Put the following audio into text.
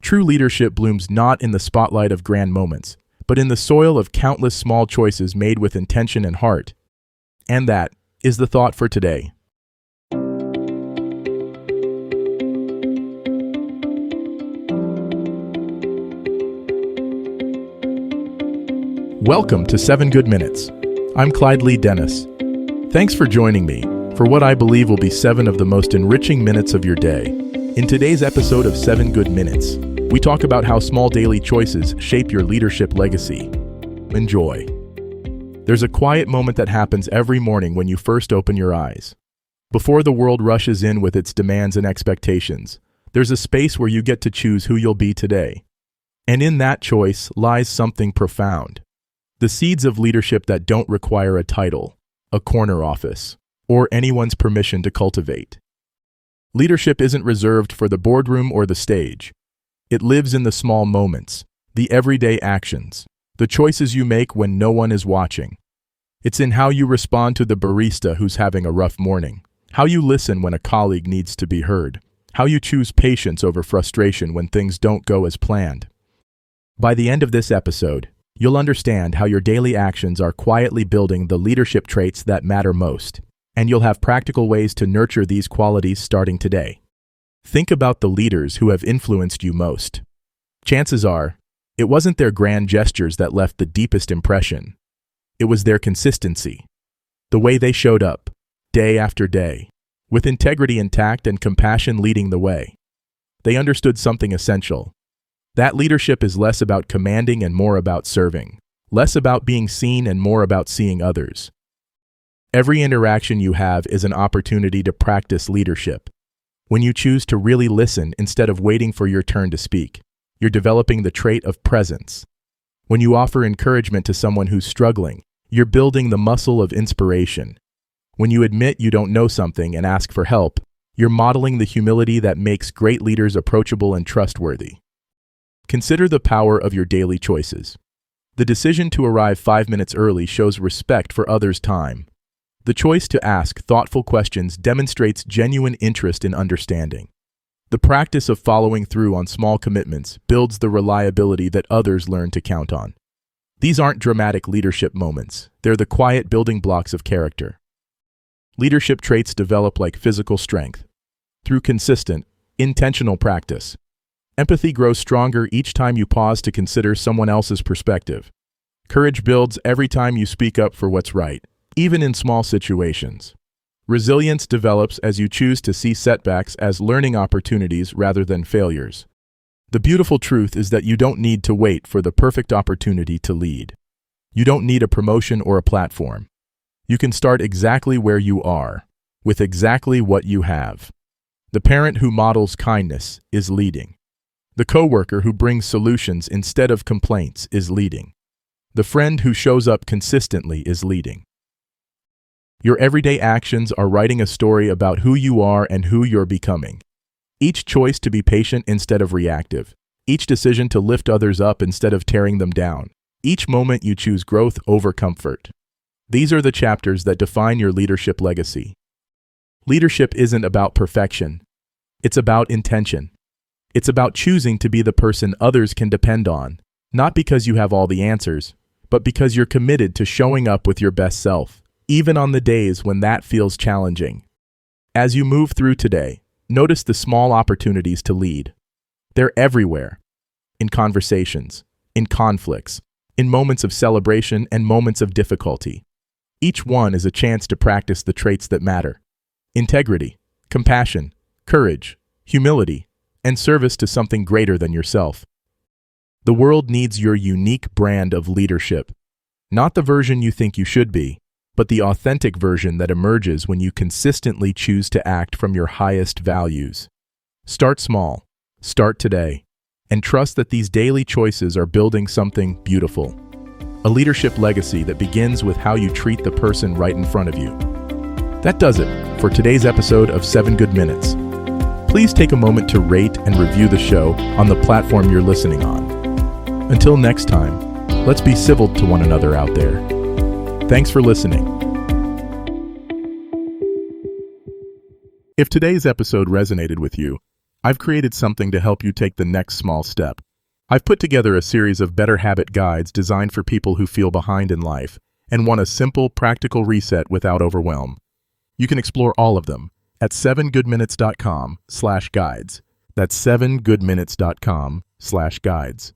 True leadership blooms not in the spotlight of grand moments, but in the soil of countless small choices made with intention and heart. And that is the thought for today. Welcome to 7 Good Minutes. I'm Clyde Lee Dennis. Thanks for joining me for what I believe will be 7 of the most enriching minutes of your day. In today's episode of 7 Good Minutes, we talk about how small daily choices shape your leadership legacy. Enjoy. There's a quiet moment that happens every morning when you first open your eyes. Before the world rushes in with its demands and expectations, there's a space where you get to choose who you'll be today. And in that choice lies something profound. The seeds of leadership that don't require a title, a corner office, or anyone's permission to cultivate. Leadership isn't reserved for the boardroom or the stage. It lives in the small moments, the everyday actions, the choices you make when no one is watching. It's in how you respond to the barista who's having a rough morning, how you listen when a colleague needs to be heard, how you choose patience over frustration when things don't go as planned. By the end of this episode, you'll understand how your daily actions are quietly building the leadership traits that matter most, and you'll have practical ways to nurture these qualities starting today. Think about the leaders who have influenced you most. Chances are, it wasn't their grand gestures that left the deepest impression. It was their consistency. The way they showed up, day after day, with integrity intact and compassion leading the way. They understood something essential. That leadership is less about commanding and more about serving, less about being seen and more about seeing others. Every interaction you have is an opportunity to practice leadership. When you choose to really listen instead of waiting for your turn to speak, you're developing the trait of presence. When you offer encouragement to someone who's struggling, you're building the muscle of inspiration. When you admit you don't know something and ask for help, you're modeling the humility that makes great leaders approachable and trustworthy. Consider the power of your daily choices. The decision to arrive 5 minutes early shows respect for others' time. The choice to ask thoughtful questions demonstrates genuine interest in understanding. The practice of following through on small commitments builds the reliability that others learn to count on. These aren't dramatic leadership moments. They're the quiet building blocks of character. Leadership traits develop like physical strength. Through consistent, intentional practice, empathy grows stronger each time you pause to consider someone else's perspective. Courage builds every time you speak up for what's right, even in small situations. Resilience develops as you choose to see setbacks as learning opportunities rather than failures. The beautiful truth is that you don't need to wait for the perfect opportunity to lead. You don't need a promotion or a platform. You can start exactly where you are, with exactly what you have. The parent who models kindness is leading. The coworker who brings solutions instead of complaints is leading. The friend who shows up consistently is leading. Your everyday actions are writing a story about who you are and who you're becoming. Each choice to be patient instead of reactive. Each decision to lift others up instead of tearing them down. Each moment you choose growth over comfort. These are the chapters that define your leadership legacy. Leadership isn't about perfection. It's about intention. It's about choosing to be the person others can depend on, not because you have all the answers, but because you're committed to showing up with your best self, even on the days when that feels challenging. As you move through today, notice the small opportunities to lead. They're everywhere. In conversations, in conflicts, in moments of celebration and moments of difficulty. Each one is a chance to practice the traits that matter. Integrity, compassion, courage, humility, and service to something greater than yourself. The world needs your unique brand of leadership. Not the version you think you should be, but the authentic version that emerges when you consistently choose to act from your highest values. Start small, start today, and trust that these daily choices are building something beautiful. A leadership legacy that begins with how you treat the person right in front of you. That does it for today's episode of 7 Good Minutes. Please take a moment to rate and review the show on the platform you're listening on. Until next time, let's be civil to one another out there. Thanks for listening. If today's episode resonated with you, I've created something to help you take the next small step. I've put together a series of better habit guides designed for people who feel behind in life and want a simple, practical reset without overwhelm. You can explore all of them at 7goodminutes.com/guides. That's 7goodminutes.com/guides.